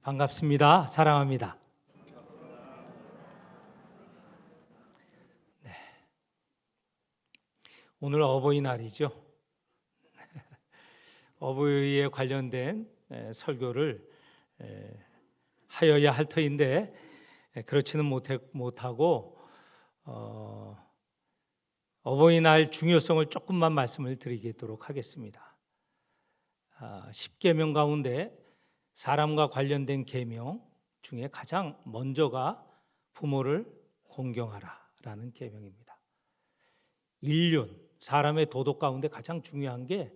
반갑습니다. 사랑합니다. 네, 오늘 어버이날이죠. 어버이에 관련된 설교를 하여야 할 터인데 그렇지는 못하고 어버이날 중요성을 조금만 말씀을 드리도록 하겠습니다. 10계명 가운데 사람과 관련된 계명 중에 가장 먼저가 부모를 공경하라라는 계명입니다. 인륜, 사람의 도덕 가운데 가장 중요한 게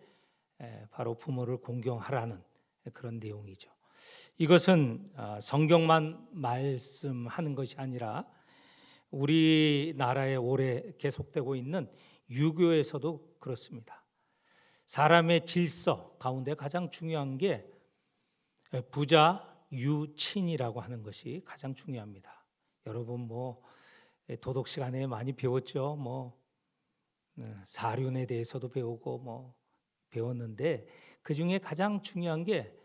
바로 부모를 공경하라는 그런 내용이죠. 이것은 성경만 말씀하는 것이 아니라 우리나라에 오래 계속되고 있는 유교에서도 그렇습니다. 사람의 질서 가운데 가장 중요한 게 부자 유친이라고 하는 것이 가장 중요합니다. 여러분 도덕 시간에 많이 배웠죠. 사륜에 대해서도 배우고 배웠는데 그 중에 가장 중요한 게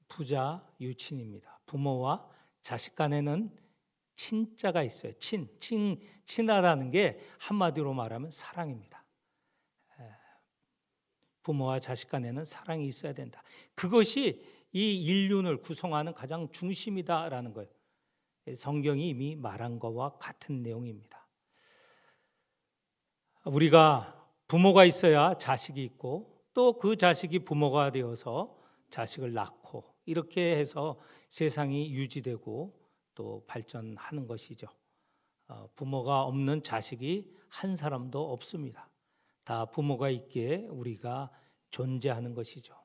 부자 유친입니다. 부모와 자식 간에는 친자가 있어요. 친하다는 게 한마디로 말하면 사랑입니다. 부모와 자식 간에는 사랑이 있어야 된다. 그것이 이 인륜을 구성하는 가장 중심이다라는 거예요. 성경이 이미 말한 것과 같은 내용입니다. 우리가 부모가 있어야 자식이 있고 또 그 자식이 부모가 되어서 자식을 낳고 이렇게 해서 세상이 유지되고 또 발전하는 것이죠. 부모가 없는 자식이 한 사람도 없습니다. 다 부모가 있기에 우리가 존재하는 것이죠.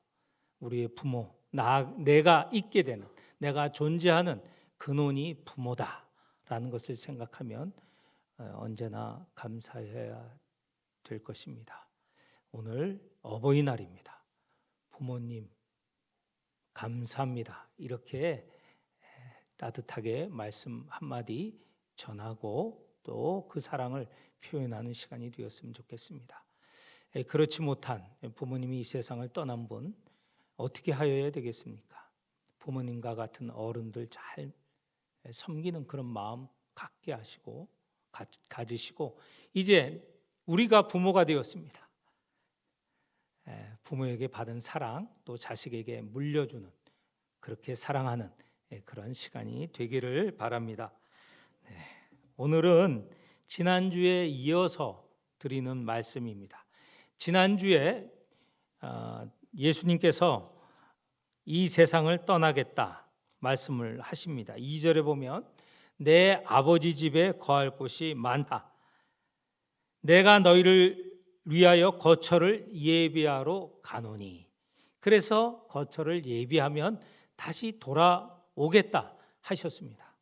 우리의 부모, 내가 있게 되는, 내가 존재하는 근원이 부모다라는 것을 생각하면 언제나 감사해야 될 것입니다. 오늘 어버이날입니다. 부모님 감사합니다. 이렇게 따뜻하게 말씀 한마디 전하고 또 그 사랑을 표현하는 시간이 되었으면 좋겠습니다. 그렇지 못한 부모님이 이 세상을 떠난 분 어떻게 하여야 되겠습니까? 부모님과 같은 어른들 잘 섬기는 그런 마음 갖게 하시고 가지시고 이제 우리가 부모가 되었습니다. 부모에게 받은 사랑 또 자식에게 물려주는 그렇게 사랑하는 그런 시간이 되기를 바랍니다. 오늘은 지난주에 이어서 드리는 말씀입니다. 지난주에 예수님께서 이 세상을 떠나겠다 말씀을 하십니다. 2절에 보면 내 아버지 집에 거할 곳이 많다. 내가 너희를 위하여 거처를 예비하러 가노니. 그래서 거처를 예비하면 다시 돌아오겠다 하셨습니다.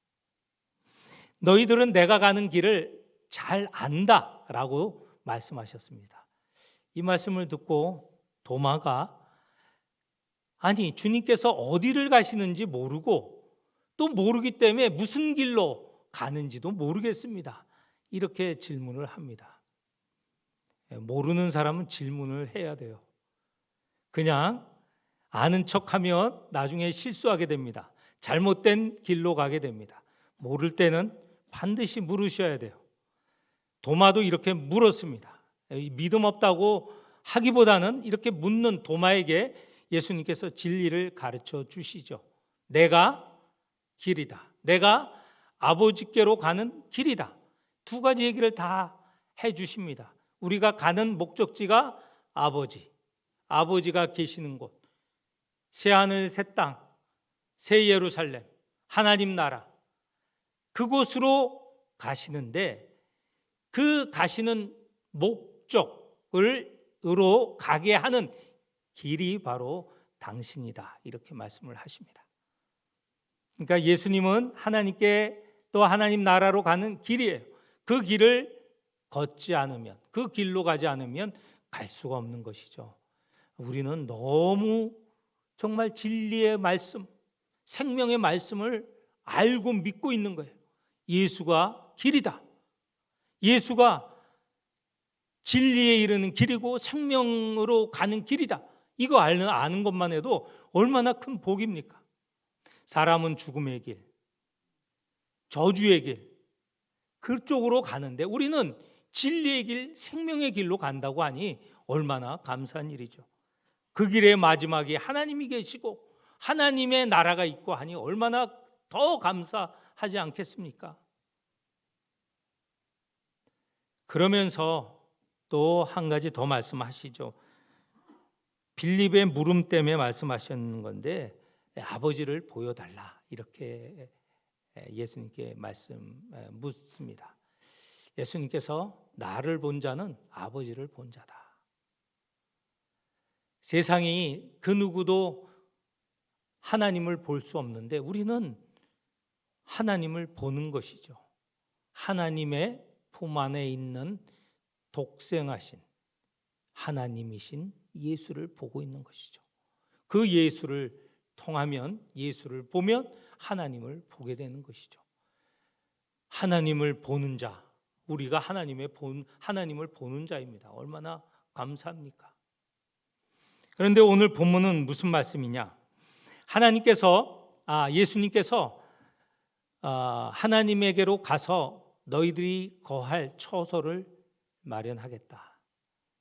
너희들은 내가 가는 길을 잘 안다라고 말씀하셨습니다. 이 말씀을 듣고 도마가 아니 주님께서 어디를 가시는지 모르고 또 모르기 때문에 무슨 길로 가는지도 모르겠습니다. 이렇게 질문을 합니다. 모르는 사람은 질문을 해야 돼요. 그냥 아는 척하면 나중에 실수하게 됩니다. 잘못된 길로 가게 됩니다. 모를 때는 반드시 물으셔야 돼요. 도마도 이렇게 물었습니다. 믿음 없다고 하기보다는 이렇게 묻는 도마에게 예수님께서 진리를 가르쳐 주시죠. 내가 길이다. 내가 아버지께로 가는 길이다. 두 가지 얘기를 다 해주십니다. 우리가 가는 목적지가 아버지가 계시는 곳, 새하늘 새 땅, 새 예루살렘, 하나님 나라 그곳으로 가시는데 그 가시는 목적으로 가게 하는 길이 바로 당신이다 이렇게 말씀을 하십니다. 그러니까 예수님은 하나님께 또 하나님 나라로 가는 길이에요. 그 길을 걷지 않으면 그 길로 가지 않으면 갈 수가 없는 것이죠. 우리는 너무 정말 진리의 말씀, 생명의 말씀을 알고 믿고 있는 거예요. 예수가 길이다. 예수가 진리에 이르는 길이고 생명으로 가는 길이다. 이거 아는 것만 해도 얼마나 큰 복입니까? 사람은 죽음의 길, 저주의 길, 그쪽으로 가는데 우리는 진리의 길, 생명의 길로 간다고 하니 얼마나 감사한 일이죠. 그 길의 마지막에 하나님이 계시고 하나님의 나라가 있고 하니 얼마나 더 감사하지 않겠습니까? 그러면서 또 한 가지 더 말씀하시죠. 빌립의 물음 때문에 말씀하셨는 건데 아버지를 보여달라 이렇게 예수님께 묻습니다. 예수님께서 나를 본 자는 아버지를 본 자다. 세상이 그 누구도 하나님을 볼 수 없는데 우리는 하나님을 보는 것이죠. 하나님의 품 안에 있는 독생하신 하나님이신 예수를 보고 있는 것이죠. 그 예수를 통하면, 예수를 보면 하나님을 보게 되는 것이죠. 하나님을 보는 자, 우리가 하나님을 보는 자입니다. 얼마나 감사합니까? 그런데 오늘 본문은 무슨 말씀이냐? 예수님께서 하나님에게로 가서 너희들이 거할 처소를 마련하겠다.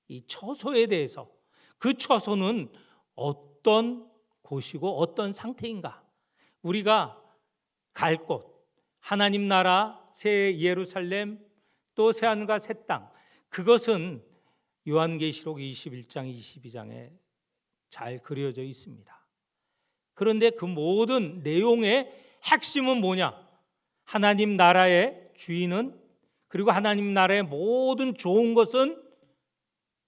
이 처소에 대해서, 그 처소는 어떤 곳이고 어떤 상태인가? 우리가 갈 곳, 하나님 나라, 새 예루살렘, 또 새 하늘과 새 땅, 그것은 요한계시록 21장, 22장에 잘 그려져 있습니다. 그런데 그 모든 내용의 핵심은 뭐냐? 하나님 나라의 주인은, 그리고 하나님 나라의 모든 좋은 것은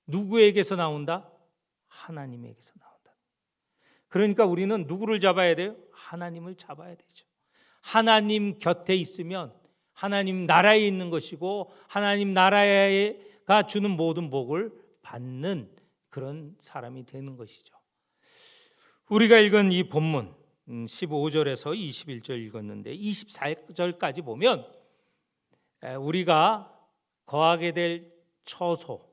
누구에게서 나온다? 하나님에게서 나온다. 그러니까 우리는 누구를 잡아야 돼요? 하나님을 잡아야 되죠. 하나님 곁에 있으면 하나님 나라에 있는 것이고 하나님 나라가 주는 모든 복을 받는 그런 사람이 되는 것이죠. 우리가 읽은 이 본문 15절에서 21절 읽었는데 24절까지 보면 우리가 거하게 될 처소,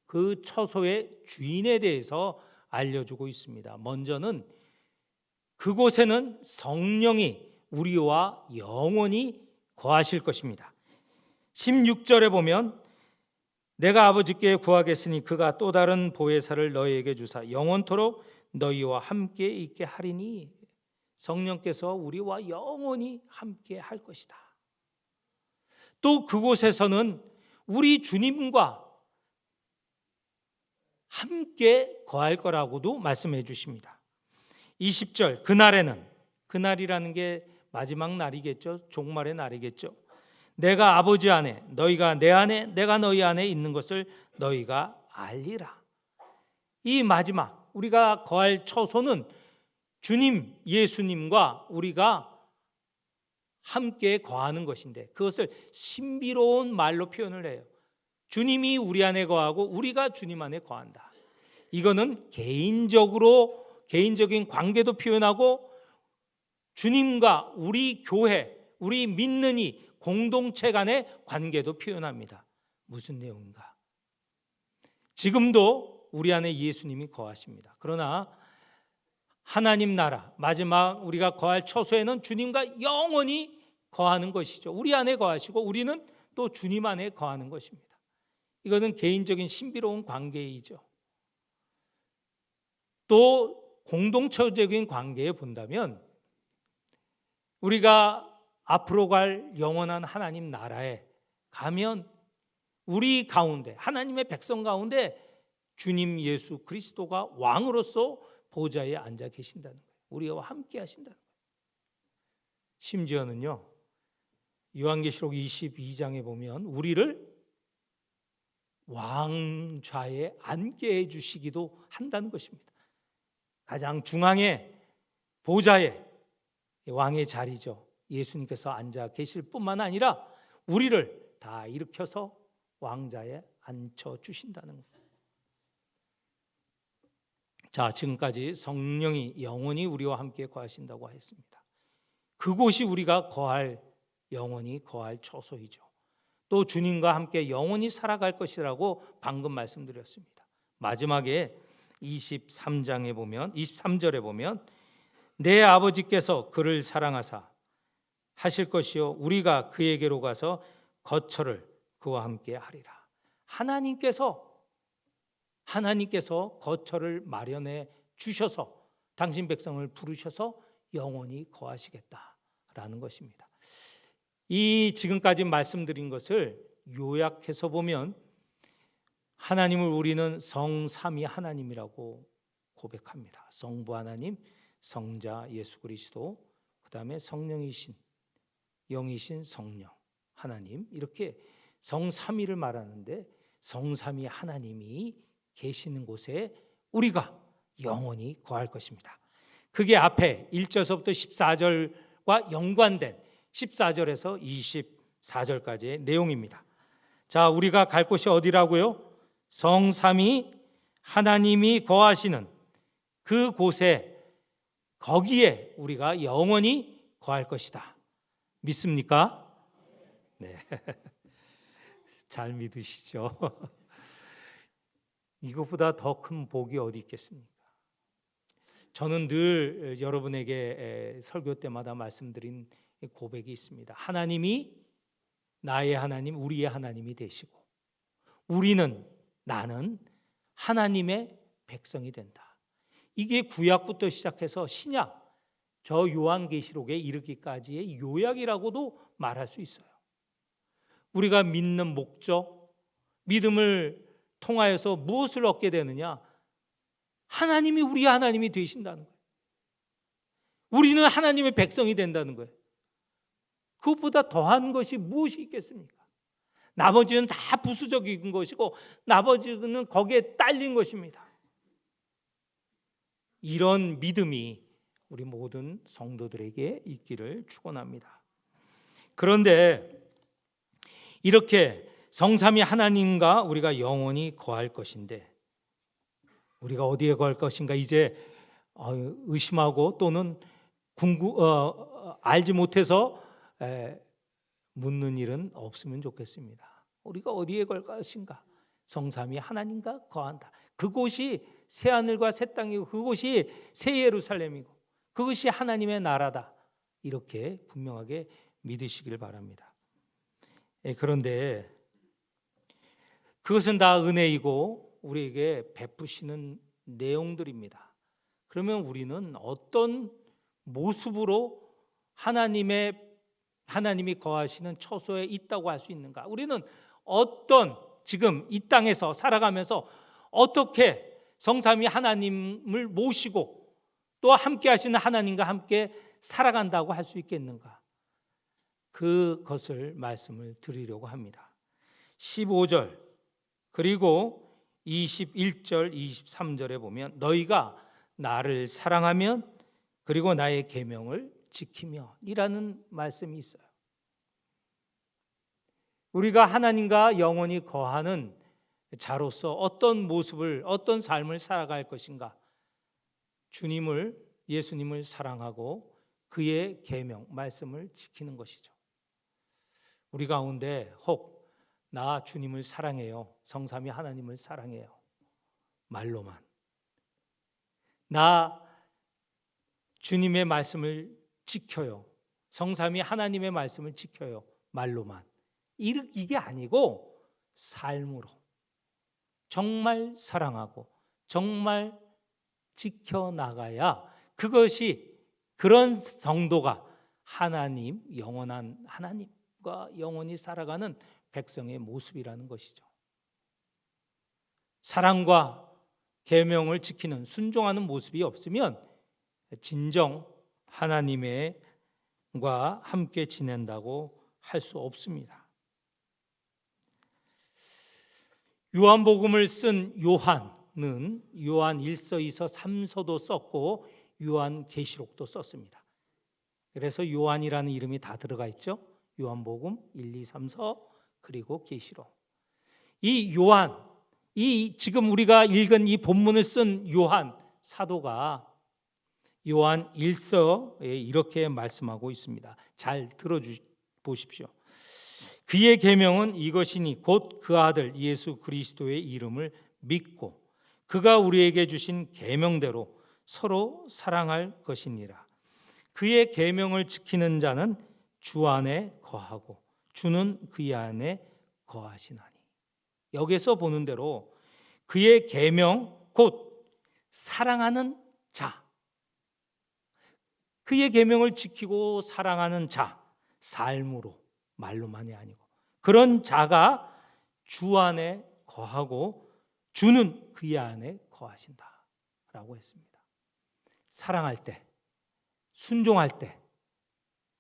그 처소의 주인에 대해서 알려주고 있습니다. 먼저는 그곳에는 성령이 우리와 영원히 거하실 것입니다. 16절에 보면 내가 아버지께 구하겠으니 그가 또 다른 보혜사를 너희에게 주사 영원토록 너희와 함께 있게 하리니, 성령께서 우리와 영원히 함께 할 것이다. 또 그곳에서는 우리 주님과 함께 거할 거라고도 말씀해 주십니다. 20절, 그날이라는 게 마지막 날이겠죠. 종말의 날이겠죠. 내가 아버지 안에, 너희가 내 안에, 내가 너희 안에 있는 것을 너희가 알리라. 이 마지막 우리가 거할 처소는 주님 예수님과 우리가 함께 거하는 것인데, 그것을 신비로운 말로 표현을 해요. 주님이 우리 안에 거하고 우리가 주님 안에 거한다. 이거는 개인적인 관계도 표현하고 주님과 우리 교회, 우리 믿는 이 공동체 간의 관계도 표현합니다. 무슨 내용인가? 지금도 우리 안에 예수님이 거하십니다. 그러나 하나님 나라 마지막 우리가 거할 처소에는 주님과 영원히 거하는 것이죠. 우리 안에 거하시고 우리는 또 주님 안에 거하는 것입니다. 이거는 개인적인 신비로운 관계이죠. 또 공동체적인 관계에 본다면 우리가 앞으로 갈 영원한 하나님 나라에 가면 우리 가운데, 하나님의 백성 가운데 주님 예수 그리스도가 왕으로서 보좌에 앉아 계신다는 거예요. 우리와 함께 하신다는 거예요. 심지어는요, 요한계시록 22장에 보면 우리를 왕좌에 앉게 해주시기도 한다는 것입니다. 가장 중앙에 보좌에 왕의 자리죠. 예수님께서 앉아 계실 뿐만 아니라 우리를 다 일으켜서 왕좌에 앉혀주신다는 거예요. 자, 지금까지 성령이 영원히 우리와 함께 거하신다고 했습니다. 그곳이 우리가 영원히 거할 처소이죠. 또 주님과 함께 영원히 살아갈 것이라고 방금 말씀드렸습니다. 마지막에 23절에 보면 내 아버지께서 그를 사랑하사 하실 것이요 우리가 그에게로 가서 거처를 그와 함께 하리라. 하나님께서 거처를 마련해 주셔서 당신 백성을 부르셔서 영원히 거하시겠다라는 것입니다. 이 지금까지 말씀드린 것을 요약해서 보면 하나님을 우리는 성삼위 하나님이라고 고백합니다. 성부 하나님, 성자 예수 그리스도, 그다음에 성령이신 영이신 성령 하나님, 이렇게 성삼위를 말하는데 성삼위 하나님이 계시는 곳에 우리가 영원히 거할 것입니다. 그게 앞에 1절서부터 14절과 연관된 14절에서 24절까지의 내용입니다. 자, 우리가 갈 곳이 어디라고요? 성삼위 하나님이 거하시는 그 곳에, 거기에 우리가 영원히 거할 것이다. 믿습니까? 네. 잘 믿으시죠? 이것보다 더 큰 복이 어디 있겠습니까? 저는 늘 여러분에게 설교 때마다 말씀드린 고백이 있습니다. 하나님이 나의 하나님, 우리의 하나님이 되시고 나는 하나님의 백성이 된다. 이게 구약부터 시작해서 신약, 저 요한계시록에 이르기까지의 요약이라고도 말할 수 있어요. 우리가 믿는 목적, 믿음을 통하여서 무엇을 얻게 되느냐? 하나님이 우리 하나님이 되신다는 거예요. 우리는 하나님의 백성이 된다는 거예요. 그것보다 더한 것이 무엇이 있겠습니까? 나머지는 다 부수적인 것이고 나머지는 거기에 딸린 것입니다. 이런 믿음이 우리 모든 성도들에게 있기를 축원합니다. 그런데 이렇게 성삼위 하나님과 우리가 영원히 거할 것인데 우리가 어디에 거할 것인가 이제 의심하고 또는 알지 못해서 묻는 일은 없으면 좋겠습니다. 우리가 어디에 걸 것인가? 성삼위 하나님과 거한다. 그곳이 새 하늘과 새 땅이고 그곳이 새 예루살렘이고 그것이 하나님의 나라다. 이렇게 분명하게 믿으시길 바랍니다. 그런데 그것은 다 은혜이고 우리에게 베푸시는 내용들입니다. 그러면 우리는 어떤 모습으로 하나님이 거하시는 처소에 있다고 할 수 있는가? 우리는 지금 이 땅에서 살아가면서 어떻게 성삼위 하나님을 모시고 또 함께 하시는 하나님과 함께 살아간다고 할 수 있겠는가? 그것을 말씀을 드리려고 합니다. 15절 그리고 21절 23절에 보면 너희가 나를 사랑하면 그리고 나의 계명을 지키면 이라는 말씀이 있어요. 우리가 하나님과 영원히 거하는 자로서 어떤 모습을, 어떤 삶을 살아갈 것인가? 예수님을 사랑하고 그의 계명, 말씀을 지키는 것이죠. 우리 가운데 혹 나 주님을 사랑해요, 성삼위 하나님을 사랑해요, 말로만, 나 주님의 말씀을 지켜요, 성삼위 하나님의 말씀을 지켜요, 말로만, 이게 아니고 삶으로 정말 사랑하고 정말 지켜나가야 그런 성도가 하나님, 영원한 하나님과 영원히 살아가는 백성의 모습이라는 것이죠. 사랑과 계명을 지키는, 순종하는 모습이 없으면 진정 하나님과 함께 지낸다고 할 수 없습니다. 요한복음을 쓴 요한은 요한 1서, 2서, 3서도 썼고 요한계시록도 썼습니다. 그래서 요한이라는 이름이 다 들어가 있죠. 요한복음 1, 2, 3서 그리고 계시록. 이 요한, 지금 우리가 읽은 이 본문을 쓴 요한 사도가 요한 1서에 이렇게 말씀하고 있습니다. 잘 들어보십시오. 그의 계명은 이것이니 곧 그 아들 예수 그리스도의 이름을 믿고 그가 우리에게 주신 계명대로 서로 사랑할 것이니라. 그의 계명을 지키는 자는 주 안에 거하고 주는 그의 안에 거하시나니. 여기서 보는 대로 그의 계명 곧 사랑하는 자, 그의 계명을 지키고 사랑하는 자, 삶으로 말로만이 아니고 그런 자가 주 안에 거하고 주는 그의 안에 거하신다라고 했습니다. 사랑할 때, 순종할 때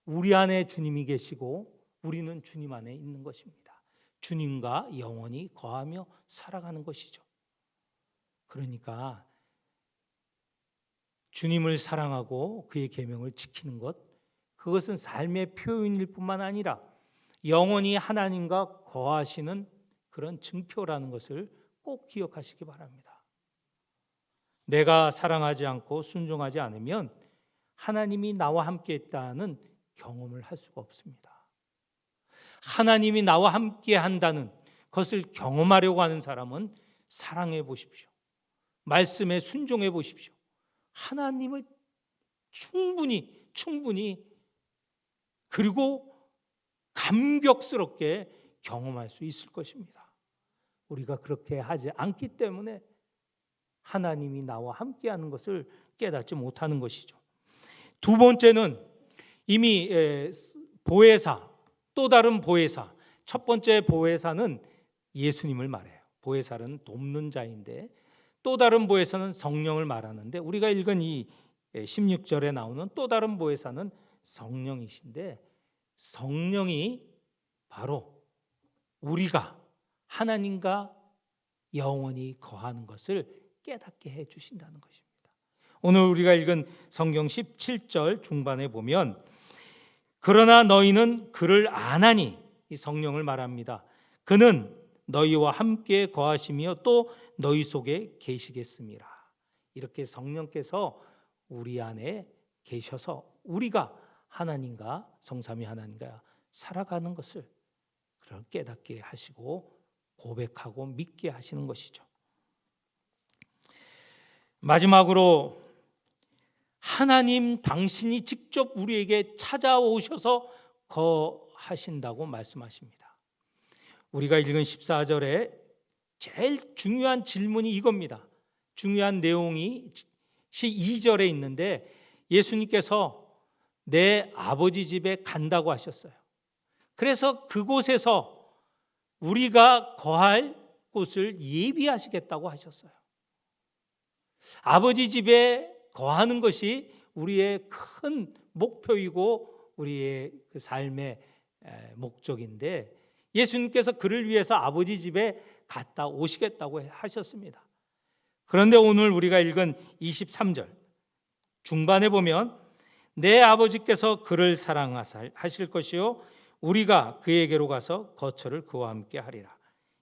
우리 안에 주님이 계시고 우리는 주님 안에 있는 것입니다. 주님과 영원히 거하며 살아가는 것이죠. 그러니까 주님을 사랑하고 그의 계명을 지키는 것, 그것은 삶의 표현일 뿐만 아니라 영원히 하나님과 거하시는 그런 증표라는 것을 꼭 기억하시기 바랍니다. 내가 사랑하지 않고 순종하지 않으면 하나님이 나와 함께 있다는 경험을 할 수가 없습니다. 하나님이 나와 함께 한다는 것을 경험하려고 하는 사람은 사랑해 보십시오. 말씀에 순종해 보십시오. 하나님을 충분히 그리고 감격스럽게 경험할 수 있을 것입니다. 우리가 그렇게 하지 않기 때문에 하나님이 나와 함께하는 것을 깨닫지 못하는 것이죠. 두 번째는 이미 보혜사, 또 다른 보혜사. 첫 번째 보혜사는 예수님을 말해요. 보혜사는 돕는 자인데 또 다른 보혜사는 성령을 말하는데 우리가 읽은 이 16절에 나오는 또 다른 보혜사는 성령이신데 성령이 바로 우리가 하나님과 영원히 거하는 것을 깨닫게 해 주신다는 것입니다. 오늘 우리가 읽은 성경 17절 중반에 보면 그러나 너희는 그를 아나니, 이 성령을 말합니다. 그는 너희와 함께 거하시며 또 너희 속에 계시겠습니다. 이렇게 성령께서 우리 안에 계셔서 우리가 하나님과 성삼위 하나님과 살아가는 것을 깨닫게 하시고 고백하고 믿게 하시는 것이죠. 마지막으로 하나님 당신이 직접 우리에게 찾아오셔서 거하신다고 말씀하십니다. 우리가 읽은 14절에 제일 중요한 질문이 이겁니다. 중요한 내용이 2절에 있는데 예수님께서 내 아버지 집에 간다고 하셨어요. 그래서 그곳에서 우리가 거할 곳을 예비하시겠다고 하셨어요. 아버지 집에 거하는 것이 우리의 큰 목표이고 우리의 그 삶의 목적인데 예수님께서 그를 위해서 아버지 집에 갔다 오시겠다고 하셨습니다. 그런데 오늘 우리가 읽은 23절 중반에 보면 내 아버지께서 그를 사랑하실 것이요 우리가 그에게로 가서 거처를 그와 함께 하리라.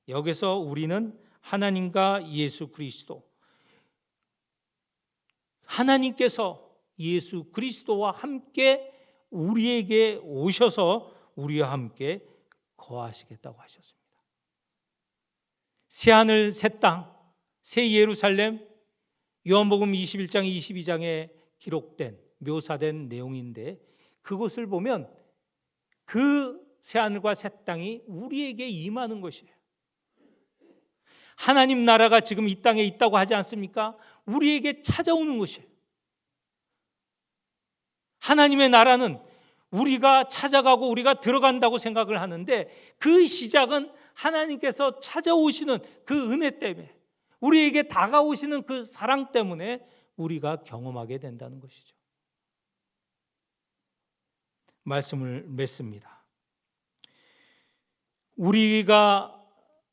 여기서 우리는 하나님과 예수 그리스도, 하나님께서 예수 그리스도와 함께 우리에게 오셔서 우리와 함께 거하시겠다고 하셨습니다. 새 하늘 새 땅, 새 예루살렘, 요한복음 21장 22장에 기록된 묘사된 내용인데 그것을 보면 그 새 하늘과 새 땅이 우리에게 임하는 것이에요. 하나님 나라가 지금 이 땅에 있다고 하지 않습니까? 우리에게 찾아오는 것이에요. 하나님의 나라는 우리가 찾아가고 우리가 들어간다고 생각을 하는데 그 시작은 하나님께서 찾아오시는 그 은혜 때문에 우리에게 다가오시는 그 사랑 때문에 우리가 경험하게 된다는 것이죠. 말씀을 맺습니다. 우리가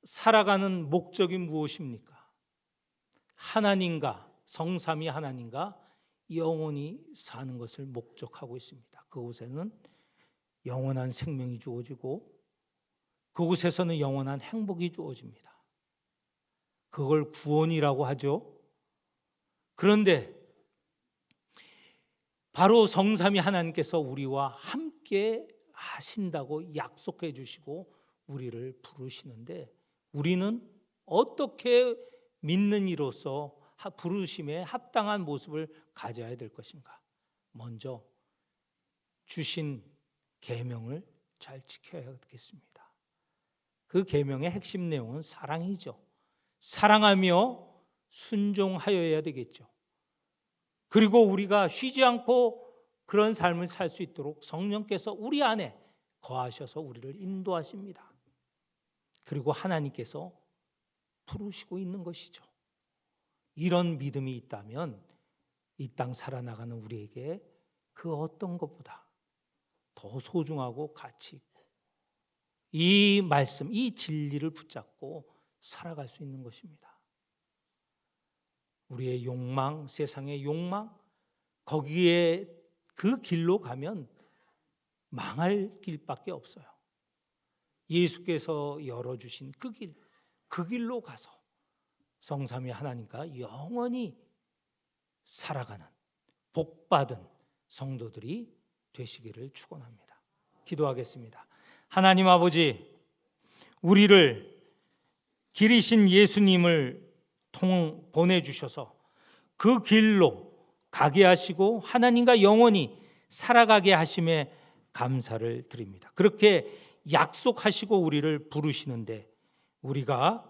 살아가는 목적이 무엇입니까? 하나님과 성삼위 하나님과 영원히 사는 것을 목적하고 있습니다. 그곳에는 영원한 생명이 주어지고 그곳에서는 영원한 행복이 주어집니다. 그걸 구원이라고 하죠. 그런데 바로 성삼위 하나님께서 우리와 함께 하신다고 약속해 주시고 우리를 부르시는데 우리는 어떻게 믿는 이로서 부르심에 합당한 모습을 가져야 될 것인가? 먼저 주신 계명을 잘 지켜야겠습니다. 그 계명의 핵심 내용은 사랑이죠. 사랑하며 순종하여야 되겠죠. 그리고 우리가 쉬지 않고 그런 삶을 살 수 있도록 성령께서 우리 안에 거하셔서 우리를 인도하십니다. 그리고 하나님께서 부르시고 있는 것이죠. 이런 믿음이 있다면 이 땅 살아나가는 우리에게 그 어떤 것보다 더 소중하고 가치 있고 이 말씀, 이 진리를 붙잡고 살아갈 수 있는 것입니다. 우리의 욕망, 세상의 욕망, 거기에 그 길로 가면 망할 길밖에 없어요. 예수께서 열어주신 그 길로 가서 성삼위 하나님과 영원히 살아가는 복받은 성도들이 되시기를 축원합니다. 기도하겠습니다. 하나님 아버지, 우리를 길이신 예수님을 보내주셔서 그 길로 가게 하시고 하나님과 영원히 살아가게 하심에 감사를 드립니다. 그렇게 약속하시고 우리를 부르시는데 우리가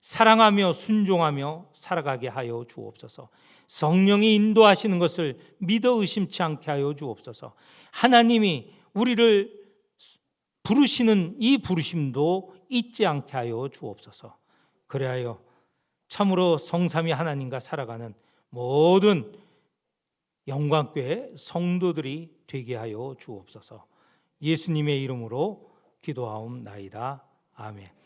사랑하며 순종하며 살아가게 하여 주옵소서. 성령이 인도하시는 것을 믿어 의심치 않게 하여 주옵소서. 하나님이 우리를 부르시는 이 부르심도 잊지 않게 하여 주옵소서. 그래하여 참으로 성삼위 하나님과 살아가는 모든 영광교회 성도들이 되게 하여 주옵소서. 예수님의 이름으로 기도하옵나이다. 아멘.